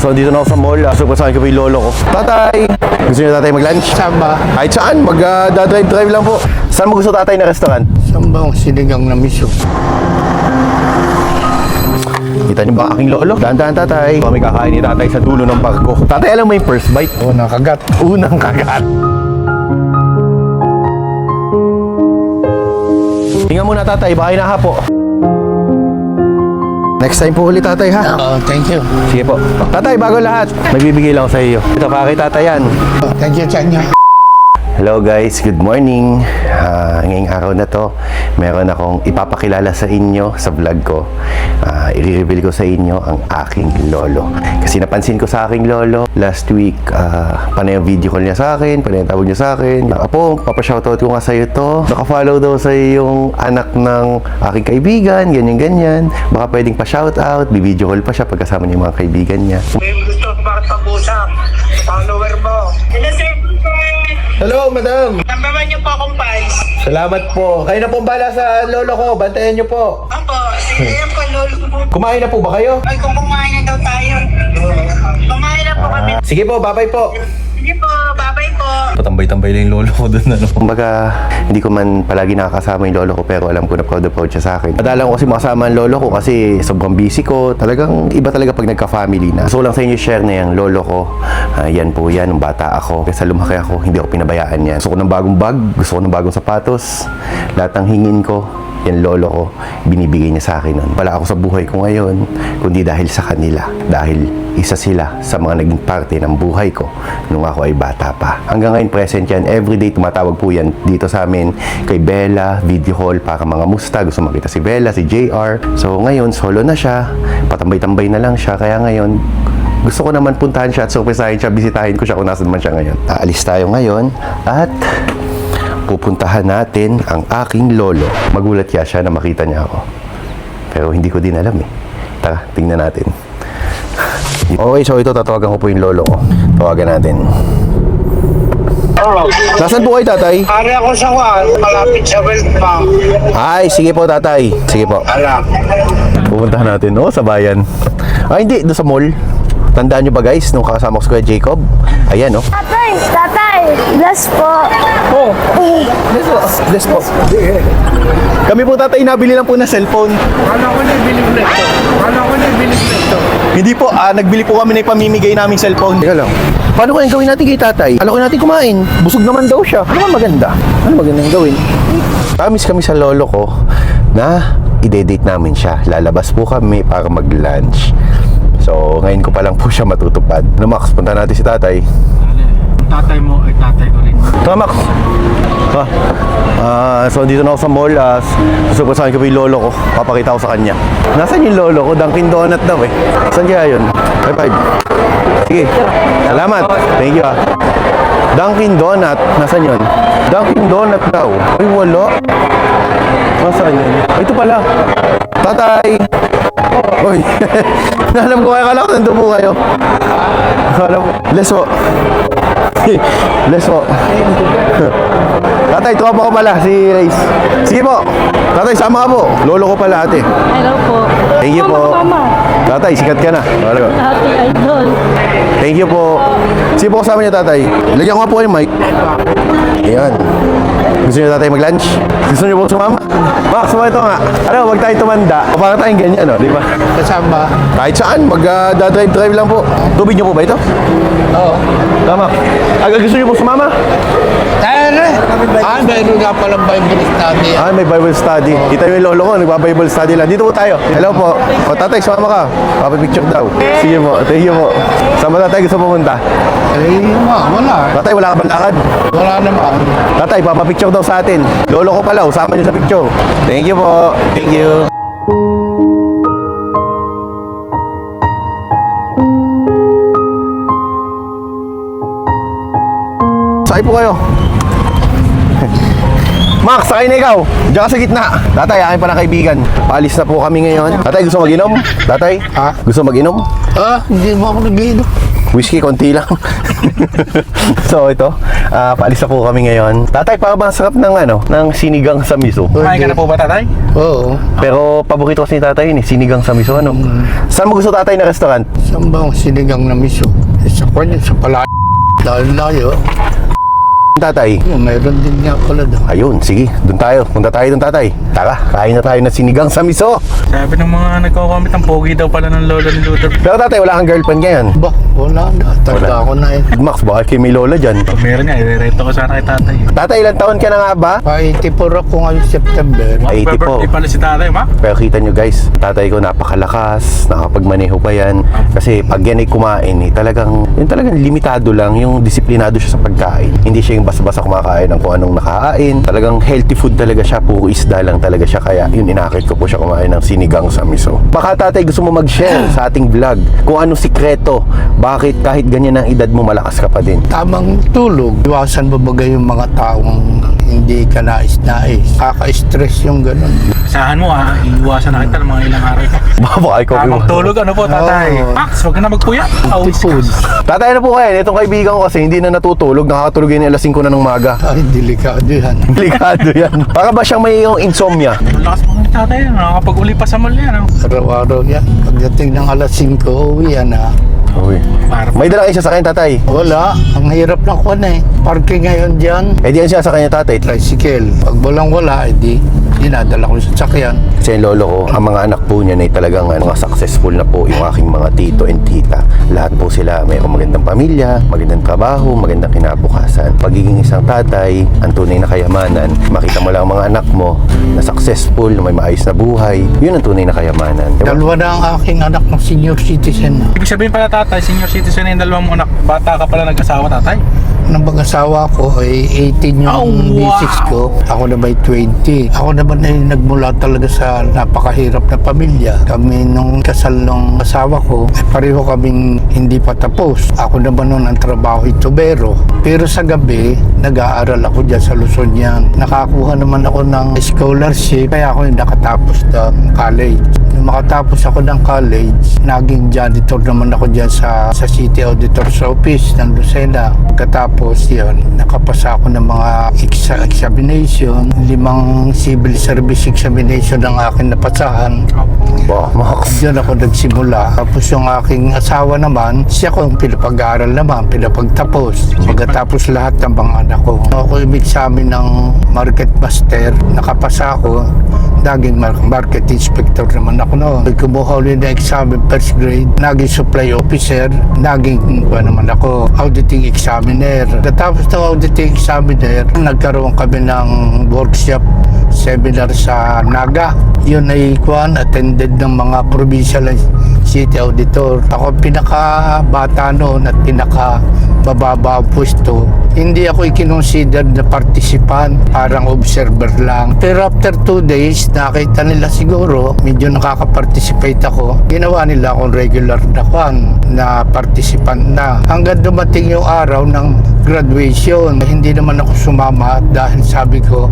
So dito na ako sa mall. Surpresahan ko po yung lolo ko. Tatay! Gusto niyo tatay mag-lunch? Saan ba? Kahit saan, mag-drive lang po. Saan mo gusto tatay na restaurant? Saan ba ang sinigang na miso? Kita niyo ba aking lolo? Dahan-dahan tatay. Kami kakain ni tatay sa dulo ng barko. Tatay, alam mo yung first bite? O, nakagat. Unang kagat. Tingnan muna tatay, baka hinahapo. Next time po ulit tatay ha. Oh, thank you. Sige po. Tatay, bago lahat, nagbibigay lang sa iyo. Ito para kay tatay yan. Oh, thank you, Chanya. Hello guys, good morning. Ngayong araw na to, meron akong ipapakilala sa inyo sa vlog ko. I-reveal ko sa inyo ang aking lolo. Kasi napansin ko sa aking lolo last week, panay yung video call niya sa akin, panay yung tawag niya sa akin. Apo, papashoutout ko nga sa iyo to. Nakafollow daw sa yung anak ng aking kaibigan, ganyan-ganyan. Baka pwedeng pa-shoutout, bi-video call pa siya pagkasama niya yung mga kaibigan niya. May gusto ko bakit pag-usap? Follower mo. Hello, sir. Hello, madam! Number 1 niyo po akong pals. Salamat po. Kayo na po bala sa lolo ko. Bantayan niyo po. Opo, sige yan po, lolo ko. Kumain na po ba kayo? Ay, kung kumain na daw tayo. Kumain na po kami. Sige po, babay po. Sige po, bye-bye po. Patambay-tambay lang yung lolo ko doon, ano? Kumbaga, hindi ko man palagi nakakasama yung lolo ko, pero alam ko na proud siya sa akin. Madalang ko kasi makasama ang lolo ko kasi sobrang busy ko. Talagang iba talaga pag nagka-family na. Gusto ko lang sa inyo share na yung lolo ko. Yan po yan, nung bata ako. Sa lumaki ako, hindi ako pinabayaan yan. Gusto ko ng bagong bag, gusto ko ng bagong sapatos. Lahat ng hingin ko, yan lolo ko, binibigay niya sa akin nun. Wala ako sa buhay ko ngayon, kundi dahil sa kanila. Dahil isa sila sa mga naging parte ng buhay ko nung ako ay bata pa. Hanggang ngayon present yan. Everyday tumatawag po yan dito sa amin kay Bella, video call para mga musta. Gusto makita si Bella, si JR. So ngayon, solo na siya. Patambay-tambay na lang siya. Kaya ngayon, gusto ko naman puntahan siya at surpresahin siya. Bisitahin ko siya kung nasan man siya ngayon. Aalis tayo ngayon at pupuntahan natin ang aking lolo. Magulat kaya siya na makita niya ako. Pero hindi ko din alam eh. Tara, tingnan natin. Okay, so ito tatawagan ko po yung lolo ko. Tawagan natin. Nasaan po kayo, tatay? Ari ako sa malapit sa Wealth Bank. Ay, sige po, tatay. Sige po. Alam. Pupuntahan natin, sa bayan. Hindi, doon sa mall. Tandaan nyo ba guys, nung kasama ko si Kuya Jacob? Ayan, Tatay, bless po. Bless po. Kami po tatay, nabili lang po na cellphone. Ano ko nabilib na ito? Hindi po, nagbili po kami na ipamimigay naming cellphone. Teka lang. Paano kayang gawin natin kay tatay? Alam ko natin kumain. Busog naman daw siya. Ano ba maganda? Ano magandang gawin? Promise kami sa lolo ko na i-date namin siya. Lalabas po kami para mag-lunch. So, ngayon ko pa lang po siya matutupad. No, Max, punta natin si tatay. Tatay mo ay tatay ko rin. Tara, Max. So, dito na ako sa mall. Surpresahan ko po yung lolo ko. Papakita ko sa kanya. Nasaan yung lolo ko? Dunkin Donut daw eh. Saan kaya yun? High five. Sige. Salamat. Thank you Dunkin Donut. Nasaan yun? Dunkin Donut daw. Ay, wala. Nasaan yun? Ay, ito pala. Tatay. Uy. Alam ko kayo. Akala ko nandun po kayo. Akala ko. Bless po. Bless po. Tatay, tropa ko pala, si Race. Sige po. Tatay, sama ka po. Lolo ko pala, ate. Hello po. Thank you po. Tatay, sikat ka na. Ate Idol. Thank you po. Sige po kasama niya, tatay. Lagyan ko nga po yung mic. Ayan. Gusto niyo tatay mag-lunch? Gusto niyo po sumama? Max, sumama ito nga. Ano, wag tayo tumanda. O para tayong ganyan, di ba? Saan ba? Kahit saan, mag-drive lang po. Tubig niyo po ba ito? Oo. Tama. Gusto niyo po sumama? Tayo na. Meron nga palang Bible study. May Bible study. Kita yung lolo ko, nagba-Bible study lang. Dito po tayo. Hello po. O tatay, sumama ka. Papapicture daw. Sige po. Thank you po. Saan ba tatay gusto pumunta? Wala. Tatay, wala ka bang lakad? Wala naman. Tatay, papapicture daw sa atin. Lolo ko pala, usama niyo sa picture. Thank you po. Thank you. Sakay po kayo. Max, sakay na ikaw. Diyan ka sa gitna. Tatay, akin pa na kaibigan. Paalis na po kami ngayon. Tatay, gusto mag-inom? Tatay? Ha? Gusto mag-inom? Hindi mo ako nag-iinom. Whiskey, konti lang. So ito, paalis na po kami ngayon. Tatay, para bang sarap ng ng sinigang sa miso. Kumain ka na po ba, tatay? Oo. Pero paborito kasi ni tatay yun sinigang sa miso. Saan mo gusto tatay na restaurant? Saan ba ang sinigang na miso? Sa kanya, sa pala. Layo. Tatay. Mayroon din nga pala doon. Ayun, sige, doon tayo. Punta tayo doon, tatay. Tara, kain na tayo ng sinigang sa miso. Sabi ng mga nagko-comment, ang pogi daw pala ng lolo ni Luther. Pero tatay, wala kang girlfriend ngayon. Ba, wala na. Tanda ko na eh. Max, baka kayo may lola dyan. Pag meron niya, i-reto ko sana kay tatay. Tatay, ilang taon ka na nga ba? Pa-84 ako ngayong September. 80 po. Birthday pala si tatay, ma? Pero kita nyo guys, tatay ko napakalakas, nakapagmaneho pa yan. Kasi pag yan ay kumain, talagang limitado lang, yung disiplinado siya sa pagkain. Hindi siya yung basta-basta kumakain ng kung anong nakain. Talagang healthy food talaga siya, puro isda lang talaga siya. Kaya yun, inakit ko po siya kumain ng sinigang sa miso. Baka tatay gusto mo mag-share sa ating vlog kung anong sikreto, bakit kahit ganyan ang edad mo, malakas ka pa din. Tamang tulog. Iwasan mo bagay yung mga taong hindi ka nais-nais. Kaka-stress yung ganun. Asahan mo, iiwasan na kita ng mga ilang araw ko. Baka ikaw Tamang tulog, ano po, tatay? Oo. Max, huwag ka na magpuya. Food. Tatay, ano po kaya? Itong kaibigan ko kasi hindi na natutulog, nakakatulog yun alas 5 na ng umaga. Ay, delikado yan. Delikado yan. Para ba siyang may yung insomnia? Ang lakas mo ng tatay, nakakapag-uli pa sa mall yan. Araw-araw yan. Pagdating ng alas 5, uwi yan ha. Uy. May dala kayo sa kanya, tatay? Wala. Ang hirap ng kwan eh. Parking ngayon dyan. Eh di yan siya sa kanya, tatay. Tricycle. Pag walang wala, edi dinadala ko sa sakyan. Kasi yung lolo ko, ang mga anak po niya ay talagang mga successful na po yung aking mga tito and tita. Lahat po sila mayroong magandang pamilya, magandang trabaho, magandang kinabukasan. Pagiging isang tatay, ang tunay na kayamanan, makita mo lang ang mga anak mo na successful, na may maayos na buhay, yun ang tunay na kayamanan. Diba? Dalawa na ang aking anak ng senior citizen na. Ibig sabihin pala, tatay, senior citizen na yung dalawang mong anak. Bata ka pala nag-asawa, tatay? Nang mag-asawa ko ay 18 yung Oh, wow. misis ko. Ako na may 20. Ako naman ay nagmula talaga sa napakahirap na pamilya. Kami nung kasal ng asawa ko, ay pareho kaming hindi pa tapos. Ako naman noon ang trabaho tubero. Pero sa gabi, nag-aaral ako dyan sa Luzon yan. Nakakuha naman ako ng scholarship, kaya ako yung nakatapos ng college. Nung makatapos ako ng college, naging janitor naman ako dyan sa City Auditor's Office ng Lucena. Tapos yun, nakapasa ako ng mga examination, 5 civil service examination ang akin napasahan. Wow, Max. Diyan ako nagsimula. Tapos yung aking asawa naman, siya ko yung pinapag-aaral naman, pinapagtapos. Pagkatapos lahat ng mga anak ko. Ako yung examen ng market master, nakapasa ako. Naging market inspector naman ako noon. Kumuha ulit na examen first grade, naging supply officer, naging naman ako auditing examiner. Tapos ng auditing examiner, nagkaroon kami ng workshop seminar sa Naga. Yun ay attended ng mga provincial and city auditor. Ako pinaka-bata noon at pinaka-bababa ang pwesto. Hindi ako i-consider na participant, parang observer lang. Pero after 2 days, nakita nila siguro, medyo nakaka-participate ako. Ginawa nila akong regular na participant na. Hanggang dumating yung araw ng graduation, hindi naman ako sumama dahil sabi ko,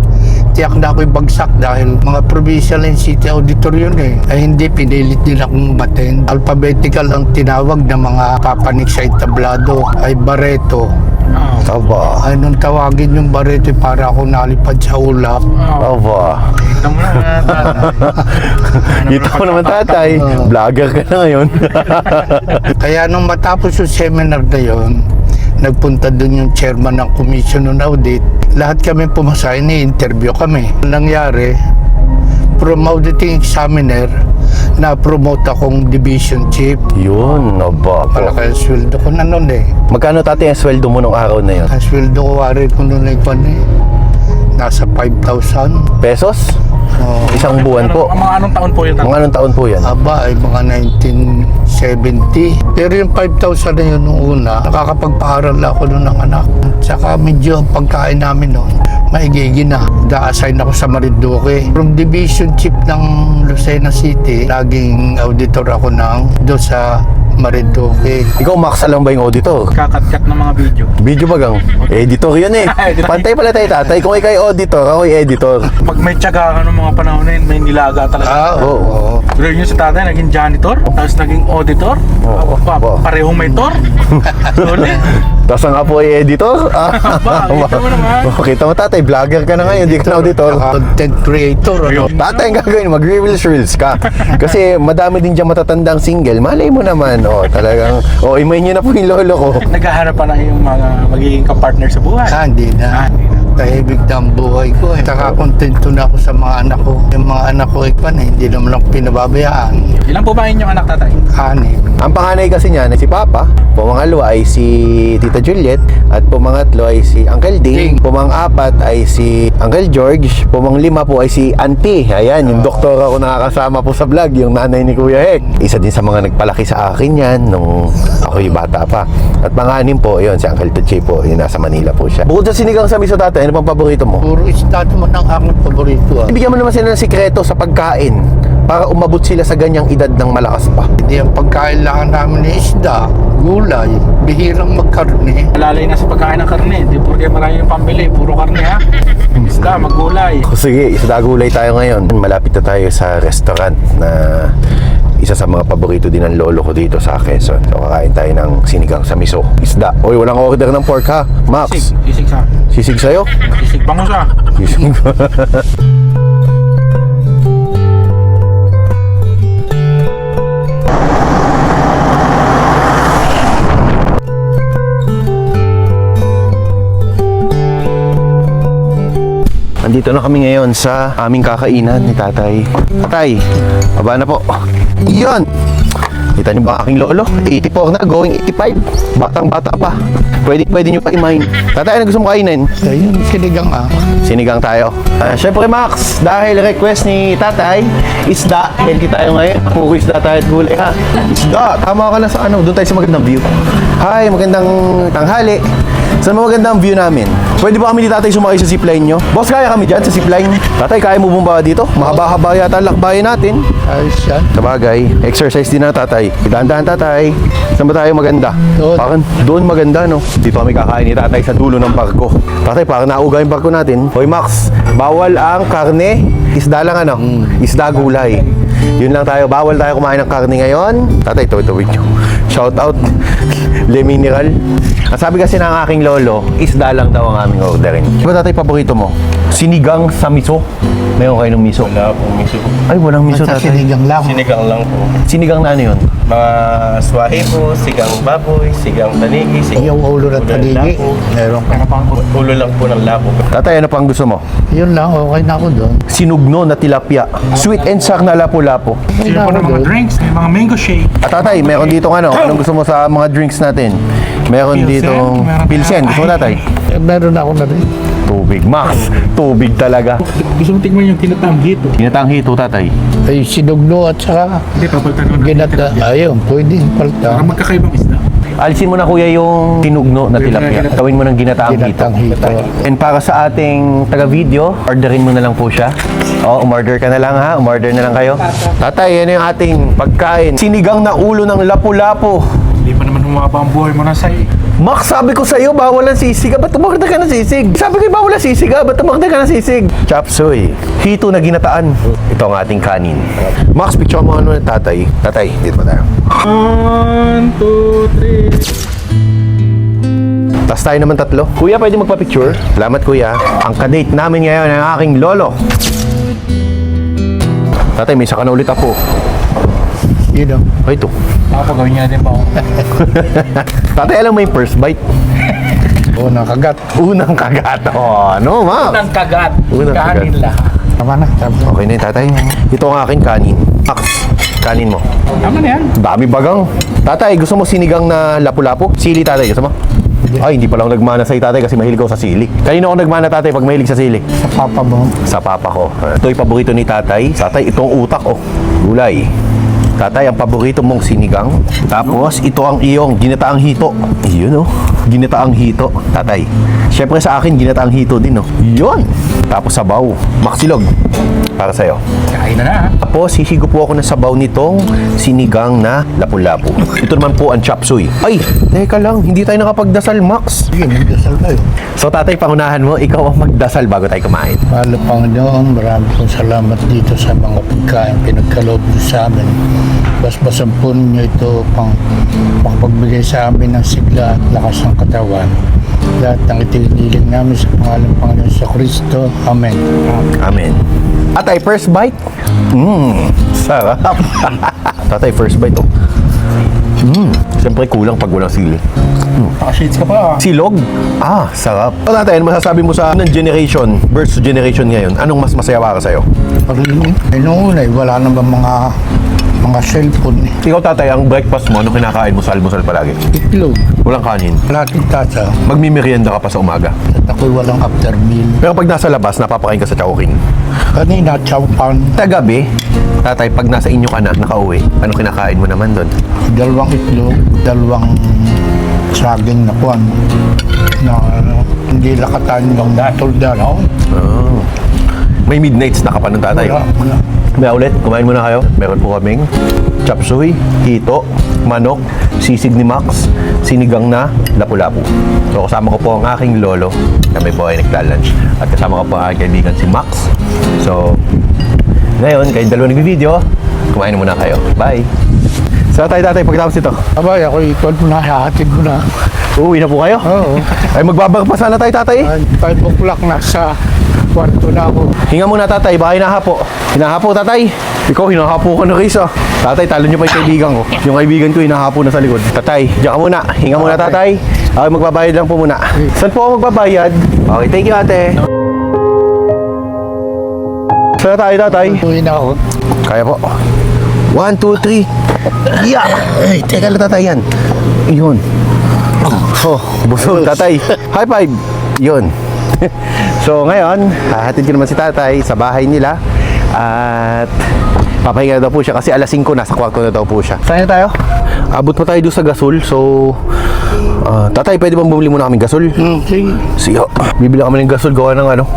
tiyak na ako'y bagsak dahil mga provincial and city auditor yun eh. Ay hindi, pinilit nila akong maten. Alphabetical ang tinawag ng mga papanik sa entablado ay Barreto. Aba. Ay nung tawagin yung Barreto para ako nalipad sa ulap. Aba. Kita mo na, tatay. Kita mo naman, tatay. Vlogger ka na ngayon. Kaya nung matapos yung seminar na yun, nagpunta dun yung chairman ng commission on audit. Lahat kami pumasa, ini-interview kami. Nangyari, from auditing examiner, na-promote akong division chief. Yun, aba. Malaki ang sweldo ko na noon eh. Magkano tatay ang sweldo mo nung araw na yun? Ang sweldo ko, wari ko noon ay nasa 5,000. Pesos? Isang buwan po. Mga anong taon po yun, tatay? Mga anong taon po yan? Aba ay mga 1970. Pero yung 5,000 na yun nung una, nakakapagpaaral ako noon ng anak. Tsaka medyo ang pagkain namin noon, maigigi na. Da-assign ako sa Marinduque. From division chief ng Lucena City, laging auditor ako doon sa Marinduque. Ikaw, Max, alam ba yung auditor? Kakat-kat ng mga video. Video bagang? Editor yun eh. Pantay pala tayo, tatay. Kung ikaw ay auditor, ako ay editor. Pag may tiyaga ka ng mga panahon na yun, may nilaga talaga. Oo. Pero yun si tatay, naging janitor, tapos naging auditor. Oo. Oo. Parehong may tor. Solid. Tapos ang apo ay editor? Ba, kita mo naman. Kita mo, tatay, vlogger ka na ngayon, hindi ka na auditor. Content creator. Ano? Tatay, ang gagawin, mag-reels ka. Kasi madami din dyan matatandang single. Malay mo naman, talagang, imayin nyo na po yung lolo ko. Naghahanap pa na yung mga magiging kapartner sa buhay. Hindi na. Tahimik na ang buhay ko eh. Saka kontento na ako sa mga anak ko. Yung mga anak ko hindi naman ako pinababayaan. Ilan po ba inyong anak, tatay? Anim. Ang panganay kasi niya si Papa, pumangalawa ay si Tita Juliet, at pumangatlo ay si Uncle Ding, pumang-apat ay si Uncle George, pumang-lima po ay si Auntie. Ayan, yung doktora ko nakakasama po sa vlog, yung nanay ni Kuya Hek. Isa din sa mga nagpalaki sa akin yan nung ako'y bata pa. At panganim po, yun, si Uncle Tuchay po, yun, nasa Manila po siya. Bukod sa sinigang sa miso, tatay, ano pang paborito mo? Puro isda naman ang aking paborito. Ibigyan mo naman sila ng sikreto sa pagkain para umabot sila sa ganyang edad ng malakas pa. Hindi ang pagkain lang namin ni isda, gulay, bihirang magkarne. Malalay na sa pagkain ng karne. Hindi porque marami yung pambili. Puro karne, ha? Isda, maggulay. Sige, isa gulay tayo ngayon. Malapit na tayo sa restaurant na isa sa mga paborito din ng lolo ko dito sa Quezon. So, kakain tayo ng sinigang sa miso. Isda. Uy, walang order ng pork ha, Max. Isig sa. Sisig sa'yo? Isig bango sa. Sisig. Andito na kami ngayon sa aming kakainan ni tatay. Tatay, baba na po. Yun! Kita niyo ba aking lolo? 84 na, going 85. Batang-bata pa. Pwede niyo pa imahin. Tatay, ano gusto mo kainin? Ayun, sinigang Sinigang tayo. Siyempre, Max, dahil request ni tatay, isda. Healthy tayo ngayon. Puro isda tayo at gulay, ha? Isda! Tama ka na sa doon tayo sa magandang view. Hi, magandang tanghali. Saan mo magandang view namin? Pwede ba kami ni tatay sumakay sa zipline nyo? Boss, kaya kami dyan sa zipline? Tatay, kaya mo bumaba dito? Mahaba-haba yata ang lakbayin natin. Ayos yan. Sabagay, exercise din na tatay. Dahan-dahan tatay. Saan ba tayo maganda? Doon. Parang doon maganda, no? Dito kami kakain ni tatay sa dulo ng barko. Tatay, parang nauga yung barko natin. Hoy Max, bawal ang karne. Isda lang Isda gulay. Yun lang tayo. Bawal tayo kumain ng karne ngayon. Tatay, tuwid nyo. Shout out. Le Mineral. Ang sabi kasi ng aking lolo, isda lang daw ang aming orderin. Diba tatay, paborito mo? Sinigang sa miso. Mayroon kayo ng miso? Wala pong miso. Ay, walang miso Basta tatay. sinigang lang. Sinigang lang po. Sinigang na ano yun? Mga swahe po, sigang baboy, sigang tanigi, Yung ulo ng taligi. Meron ka. Ulo lang po ng labo. Tatay, ano pang gusto mo? Yun lang, okay na ako doon. Sinugno na tilapia. Sweet and sour na lapu-lapu. Okay Sino na po ako ng mga doon. drinks, may mga mango shake. At tatay, meron dito anong gusto mo sa mga drinks natin? Meron Pilsen, dito meron Pilsen. tayo. Gusto mo tatay? Meron ako na rin. Tubig, Max. Tubig talaga. Gusto mo tingnan yung tinatang dito. Tinatang hito, tatay. Ay, sinugno at saka Hindi, papalitan mo na. ginata. Ayun, pwede palta. Parang magkakaibang isda. Alisin mo na kuya yung tinugno na tilapia. Gawin mo ng ginataang hito. Ginatang hito. And para sa ating taga-video, orderin mo na lang po siya. Umorder ka na lang ha. Umorder na lang kayo. Tatay, yan yung ating pagkain. Sinigang na ulo ng lapu-lapu. Hindi pa naman humaba ang buhay mo na sa'yo. Max, sabi ko sa'yo, bawal ang sisig. Ba't tumakda ka ng sisig? Sabi ko, bawal ang sisig. Ba't tumakda ka ng sisig? Chop suey. Hito na ginataan. Ito ang ating kanin. Max, picture mo ano ng tatay. Tatay, dito pa tayo. 1, 2, 3. Tapos tayo naman tatlo. Kuya, pwede magpa-picture? Salamat, kuya. Ang kadate namin ngayon ay ang aking lolo. Tatay, may isa ka na ulit ako. Yun o. Ay, ito. Makapagawin niya din ba ako? Tatay, alam mo yung first bite? Unang kagat. Unang kagat. Ano, Max? Unang kagat. Unang Kanin kagat. lahat. Tama na. Sabi ko. Okay na yun, tatay. Ito ang aking kanin. Max, kanin mo. Tama na yan. Dami bagang. Tatay, gusto mo sinigang na lapu-lapu? Sili, tatay. Gusto mo? Ay, hindi pala ako nagmana sa'yo, tatay, kasi mahilig ako sa sili. Kanino ako nagmana, tatay, pag mahilig sa sili? Sa papa mo. Sa papa ko. Ito yung paborito ni tatay. Tatay, itong utak, Gulay. Tatay, ang paborito mong sinigang. Tapos, ito ang iyong ginataang hito. Yun, oh. Ginataang hito. Tatay, syempre sa akin, ginataang hito din, oh. Yun. Tapos, sabaw. Maksilog. Para sa'yo. Kain na na ha. Tapos, hisigo po ako ng sabaw nitong sinigang na lapu-lapu. Ito naman po ang chop suey. Ay, teka lang. Hindi tayo nakapagdasal, Max. Sige, magdasal kayo. So, tatay, pangunahan mo, ikaw ang magdasal bago tayo kumain. Mahal na Panginoon, marami pong salamat dito sa mga pagkain pinagkaloob niyo sa amin. Basbasan po ninyo ito pang makapagbigay sa amin ng sigla at lakas ng katawan. Lahat ng itiniling namin sa pangalan ng Panginoon sa Kristo. Amen. Amen. Tatay, first bite? Sarap. Tatay, first bite, oh. Siyempre kulang pag walang sili. Naka-shades ka pa. Silog? Ah, sarap. So, tatay, ano masasabi mo sa ng generation versus generation ngayon? Anong mas masaya para sa'yo? Noong una, wala naman mga cellphone. Ikaw, tatay, ang breakfast mo, anong kinakain mo sa almusal palagi? Itlog. Walang kanin. Lating tasa. Magmimerienda ka pa sa umaga. At ako'y walang after meal. Pero pag nasa labas, napapakain ka sa Chowking. Kanina, chow pan. Sa gabi, tatay, pag nasa inyo ka na, nakauwi, anong kinakain mo naman doon? 2 itlog, 2 saging na kuwan. Hindi lakatan ng natulda, no? Oh. May midnight snack ka pa nun, tatay. Wala. May ulit, kumain muna kayo. Meron po kaming chop suey, hito, manok, sisig ni Max, sinigang na lapu-lapu. So kasama ko po ang aking lolo. Kami po ay nagla-lunch. At kasama ko po ang aking kaibigan si Max. So, ngayon, kayong dalawa nag-video, kumain muna kayo. Bye! So tatay, pagkatapos ito, Abay, ako ikot mo na, hahatid mo na. uuwi na po kayo? Oo. Ay, magbabaga pa sana tayo, tatay. 5 o'clock na sa kwarto na ako. Hinga muna, tatay. Baka hinahapo. Hinahapo, tatay. Ikaw, hinahapo ka na, Chris, ah. Tatay, talo niyo pa yung kaibigan ko. Yung kaibigan ko, hinahapo na sa likod. Tatay, diyan ka muna. Hinga muna, tatay. Okay, magbabayad lang po muna. Saan po ako magbabayad? Okay, thank you, ate. Saan tayo, tatay? Uwi na ako. Kaya po. 1, 2, 3. Yeah! Ay, teka lang, tatay, yan. Yun. Oh, busog, tatay. High five. Yun. So, ngayon, hahatid ko naman si tatay sa bahay nila. At papahinga na daw po siya kasi alas 5 nasa kwarto na daw po siya. Saan na tayo? Abot pa tayo doon sa gasol. So, tatay, pwede bang bumili muna kaming gasol? Sige. Sige, bibili kami ng gasol. Gawa ng ano.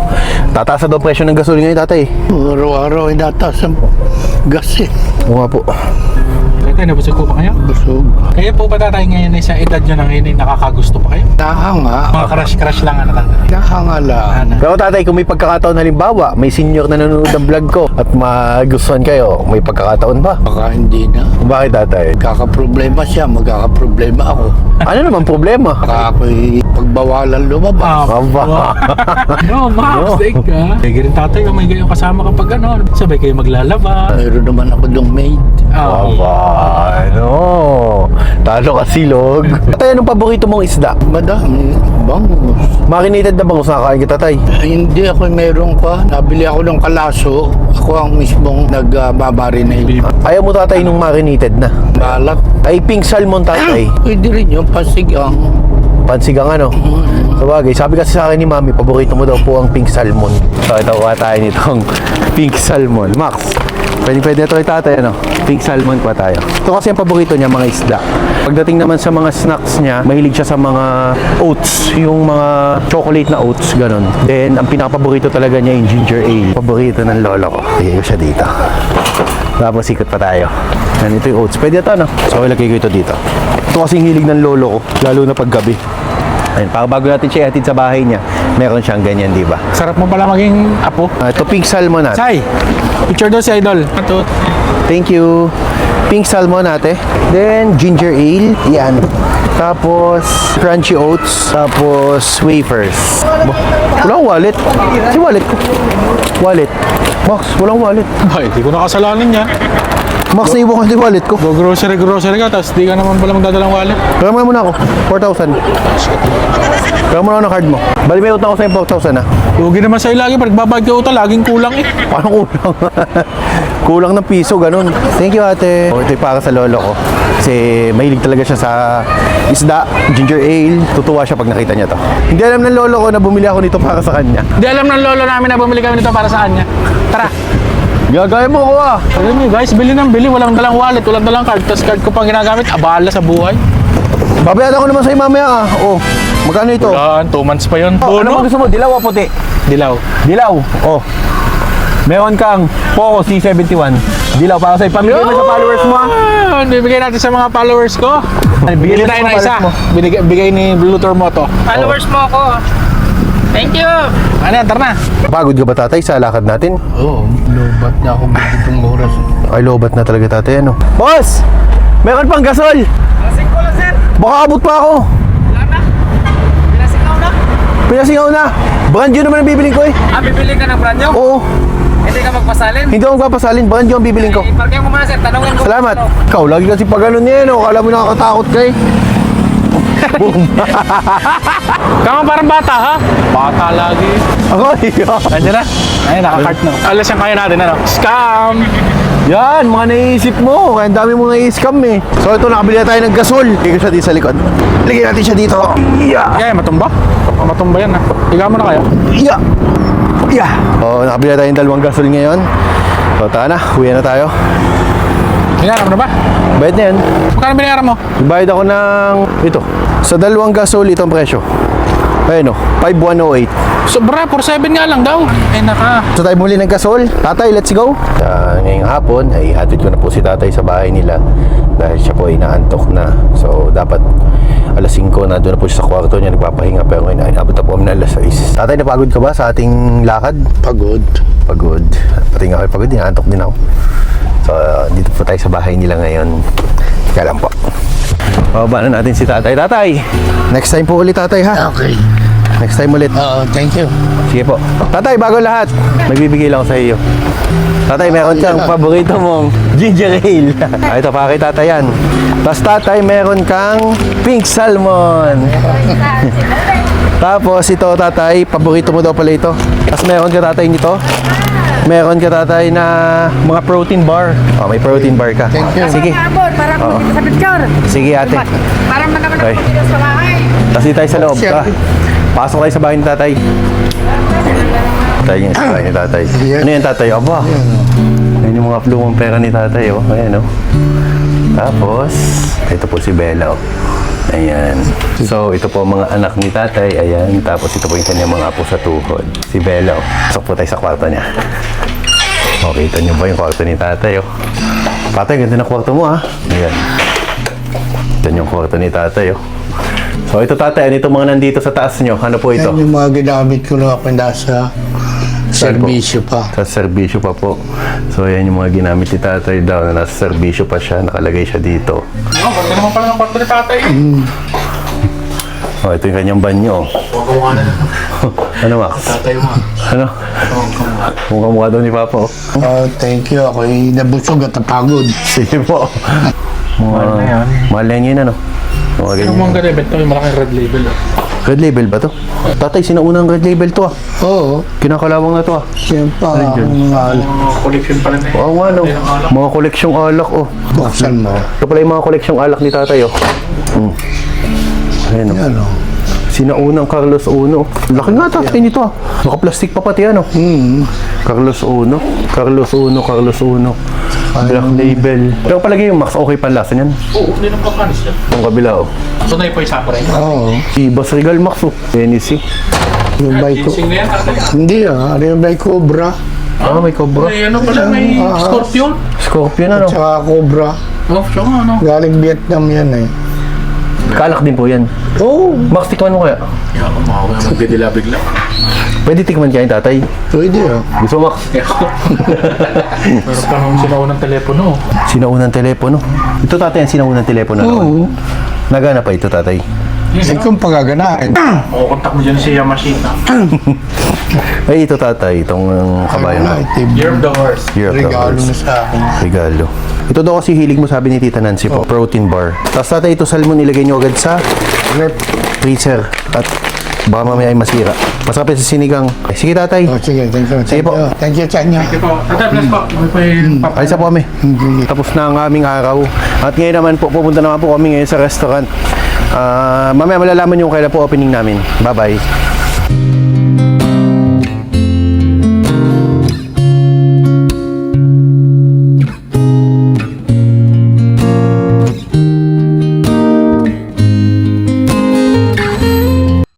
Tataas na daw presyo ng gasol ngayon, tatay. Araw-araw ay nataas ang gas eh. Oo nga po. Tatay, nabusog po pa kayo? Busog. Kaya po ba tatay ngayon sa edad nyo na ngayon ay nakakagusto pa kayo? Nahanga. Mga crush-crush lang ano tatay? Nahanga lang. Pero tatay, kung may pagkakataon halimbawa, may senior na nanonood ng vlog ko at magustuhan kayo, may pagkakataon ba? Baka hindi na. Bakit, tatay? Magkakaproblema siya, magkakaproblema ako. Ano naman problema? Baka ako'y pagbawalan lumabas. Aba. No, Max, take ka. Kaya rin tatay, may gayong kasama kapag ano, sabay kayo maglalaba. Mayroon naman ako dong maid. Aba, ano? Talo ka silog. Tatay, anong paborito mong isda? Madami. Bangus. Marinated na bangus nakakain kita, tay? Hindi ako meron ka. Nabili ako ng kalaso. Ako ang mismong nag-marinate. Ayaw mo, tatay, nung marinated na. Balat. Ay, pink salmon, tatay. Pwede rin yung pasigang. Pansigang ano? Sabagay, sabi kasi sa akin ni Mami, paborito mo daw po ang pink salmon. So, ito kuha tayo nitong pink salmon. Max, pwede ito kay tatay, ano? Pink salmon kuha tayo. Ito kasi ang paborito niya, mga isda. Pagdating naman sa mga snacks niya, mahilig siya sa mga oats, yung mga chocolate na oats, ganun. Then, ang pinakapaborito talaga niya yung ginger ale. Paborito ng lolo ko. Lagay ko siya dito. Tapos ikot pa tayo. Yan, ito yung oats. Pwede ito, no? So, ilagay ko ito dito. Ito kasing hilig ng lolo ko, lalo na paggabi. Ayun, para bago natin siya ihatid sa bahay niya, meron siyang ganyan, di ba? Sarap mo pala maging apo. Ito pink salmon natin. Say, picture doon si Idol. Ito. Thank you. Pink salmon natin. Then, ginger ale. Yan. Tapos, crunchy oats. Tapos, wafers. Walang wallet. Si wallet ko. Wallet. Max, walang wallet. Ay, di ko nakasalanan yan. Max, naiwan ko yung wallet ko. Go grocery ka, tapos di ka naman pala magdadalang wallet. Kaya mo muna ako. 4,000. Kaya mo na ako ng card mo. Bali, may utang ako sa'yo 4,000 ha. Lugi naman sa'yo lagi, pag nagbabag ka utang, laging kulang eh. Paano kulang? Kulang ng piso, ganun. Thank you, ate. Ito yung para sa lolo ko. Kasi mahilig talaga siya sa isda, ginger ale. Tutuwa siya pag nakita niya to. Hindi alam ng lolo ko na bumili ako nito para sa kanya. Di alam ng lolo namin na bumili kami nito para sa kanya. Tara. Gagaya mo ko ah. Alam niyo guys, bili ng bili. Walang dalang wallet, walang dalang card. Tapos card ko pang ginagamit, abala sa buhay. Babayad ako naman sa'yo mamaya ah. Oh, magkano ito? Wala, 2 months pa yun. Oh, ano bang gusto mo? Dilaw o puti? Dilaw. Dilaw. Oh. Meron kang Poco C71. Dilaw para sa'yo. Pamigay mo sa followers mo ah. Bibigay natin sa mga followers ko. Bili mo tayo sa na isa. followers mo. Bigay ni Bluetooth mo to. Followers mo ako. Thank you. Ano yan, tara na. Pagod ka ba tatay sa lakad natin? Oo, lobat na ako itong oras. Ay, lobat na talaga tatay ano. Boss! Meron pang gasol! Lasing ko lang, sir. Baka abot pa ako. Wala na. Pinasingaw na. Pinasingaw na. Brand new naman ang bibiling ko eh. Bibili ka ng brand new? Oo. Hindi ka magpasalin? Hindi ako magpapasalin. Brand new ang bibiling ko. Iparkay mo muna, sir. Tanungin ko. Salamat. Ikaw, lagi kasi pag ganun yan, oh. Kala mo nakakatakot ka eh. Boom. Kama parang bata, ha? Bata lagi. Ako, Nandiyan na. Ay, nakakart na. Alas yung kaya natin, ano? Scam! yan, mga naiisip mo. Kaya ang dami mo nai-scam eh. So ito, nakabili na tayo ng gasol. Lagyan ko siya dito sa likod. Lagyan natin siya dito. Yeah. Kaya, matumba? Matumba yan, ha? Higa mo na kaya? Yeah. Yeah. Oh, nakabili na tayo ng 2 gasol ngayon. So, taka na. Uwi na tayo. Hinaram na ba? Bayad na yan. Magkano binayaran mo? Bayad ako ng ito. Sa 2 gasol, itong presyo. Ayun o, 5,108. Sobra, 4.7 nga lang daw. Ay, naka. So tayo muli ng gasol. Tatay, let's go. Ngayong hapon ay hatid ko na po si tatay sa bahay nila dahil siya po ay naantok na. So dapat alas 5 na doon na po siya sa kwarto niya nagpapahinga, pero ngayon inabot na po kami ng alas 6. Tatay, napagod ka ba sa ating lakad? Pagod. Pagod. Pati nga kayo pagod, naantok din ako. So dito po tayo sa bahay nila ngayon. Kaya lang po. Bababa na natin si tatay. Tatay, next time po ulit tatay ha. Okay. Next time ulit. Oo, thank you. Sige po. Tatay, bago lahat, magbibigay lang ako sa iyo. Tatay, meron kang paborito mong ginger ale. Ay, ito, para kay tatay yan. Tapos tatay, meron kang pink salmon. Tapos ito, tatay, paborito mo daw pala ito. Tapos meron ka tatay nito. Meron ka tatay na mga protein bar. Oh, may protein bar ka. Thank you. Sige. Parang makita sa picture. Sige, ate. Parang manaman Okay. ako dito sa bahay. Tapos dito tayo sa loob. Sure. Pasok tayo sa bahay ni tatay. Tayo sa bahay ni tatay. Ano yan tatay? Aba. Yan yung mga plumong pera ni tatay. Oh. Ayan oh. Tapos, ito po si Bella oh. Ayan. So, ito po ang mga anak ni tatay. Ayan. Tapos ito po yung kanyang mga apo sa tuhod. Si Bella oh. Pasok po tayo sa kwarto niya. Okay, kita niyo ba yung kwarto ni tatay oh. Tatay, ganda na kwarto mo ha. Ayan. Ito yung kwarto ni tatay oh. So ito tatay, ano itong mga nandito sa taas nyo? Ano po ito? Yan yung mga ginamit ko na ako nasa serbisyo pa. Sa serbisyo pa po. So yan yung mga ginamit ni tatay daw na nasa serbisyo pa siya. Nakalagay siya dito. Oh, ganda naman pala ng kwarto ni tatay. Oh, ito yung kanyang banyo. Huwag na. Ano Max? Tatay mo. Ano? Mukha daw ni Papa oh. Oh, thank you. Ako'y nabusog at napagod. Sige po. Mahal na yan. Mahal na yan ano? Mga Yung ganyan. mga ganito, yung malaking red label. Red label ba to? Tatay, sinaunang red label to ah. Oo. Kinakalawang na to ah. Siyempre, Collection pala na Oo nga no. Mga koleksyong alak oh. buksan mo. Ito pala yung mga koleksyong alak ni tatay oh. Ayan oh. Yan o. Sinaunang Carlos Uno. Laki nga tatay nito ah. Naka-plastic pa pati ano. Carlos Uno. Carlos Uno. Carlos Uno. Black label. Pero palagi yung Max, okay pa ang lasa niyan. Oo, hindi naman pagkanis yan. Yung kabila oh. So na po yung samurai. Oo. Si Boss Regal Max oh. Tennessee. Yung bike ko. Ginseng na yan, tatay. Hindi ah. Ano yung bike Cobra? Ah, may cobra. May ano pala, may scorpion. Scorpion ano. Tsaka Cobra. Oh, siya nga, ano. Galing Vietnam yan eh. Kalak din po yan. Oo. Max, tikman mo kaya? Kaya ako makakaya magdidila bigla. Pwede tikman kaya yung tatay. Pwede ah. Gusto mo, Max? Pero pa nung sinaunang telepono. Sinaunang telepono. Ito tatay ang sinaunang telepono Oo. naman. Nagana pa ito tatay. Eh kung pagaganain. Makukontak mo dyan si Yamashita. Ay ito tatay, itong kabayan mo. Year of the horse. Year of the Regalo Horse. na sa akin. Regalo. Ito daw kasi hilig mo sabi ni Tita Nancy po, protein bar. Tapos tatay, ito salmon ilagay nyo agad sa freezer at baka mamaya ay masira. Masarap yan sa sinigang. Sige tatay, Oh, sige, thank you. Sige po. Thank you, Chanya. Sige po. Tatay, bless po. May pa yung papa. alis na po kami. Tapos na ang aming araw. At ngayon naman po, pupunta naman po kami ngayon sa restaurant. Mamaya malalaman nyo kung kailan po opening namin. Bye-bye.